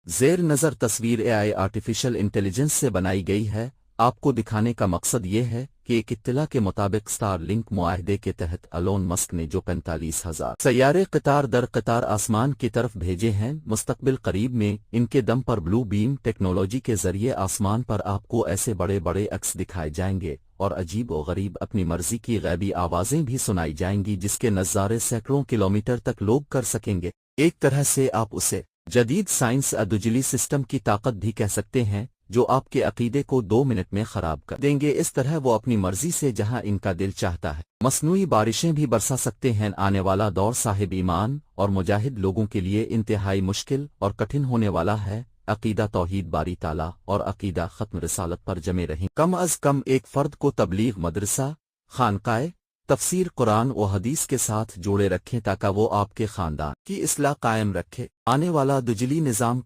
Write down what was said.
زیر نظر تصویر AI آرٹیفیشل انٹیلیجنس سے بنائی گئی ہے۔ آپ کو دکھانے کا مقصد یہ ہے کہ ایک اطلاع کے مطابق سٹار لنک معاہدے کے تحت ایلون مسک نے جو 45,000 سیارے قطار در قطار آسمان کی طرف بھیجے ہیں، مستقبل قریب میں ان کے دم پر بلو بیم ٹیکنالوجی کے ذریعے آسمان پر آپ کو ایسے بڑے بڑے عکس دکھائے جائیں گے اور عجیب و غریب اپنی مرضی کی غیبی آوازیں بھی سنائی جائیں گی جس کے نظارے سینکڑوں کلومیٹر تک لوگ کر سکیں گے۔ ایک طرح سے آپ اسے جدید سائنس ادوجلی سسٹم کی طاقت بھی کہہ سکتے ہیں، جو آپ کے عقیدے کو 2 منٹ میں خراب کر دیں گے۔ اس طرح وہ اپنی مرضی سے جہاں ان کا دل چاہتا ہے مصنوعی بارشیں بھی برسا سکتے ہیں۔ آنے والا دور صاحب ایمان اور مجاہد لوگوں کے لیے انتہائی مشکل اور کٹھن ہونے والا ہے۔ عقیدہ توحید باری تعالیٰ اور عقیدہ ختم رسالت پر جمے رہیں۔ کم از کم ایک فرد کو تبلیغ، مدرسہ، خانقاہ، تفسیر قرآن و حدیث کے ساتھ جوڑے رکھیں تاکہ وہ آپ کے خاندان کی اصلاح قائم رکھے۔ آنے والا دجلی نظام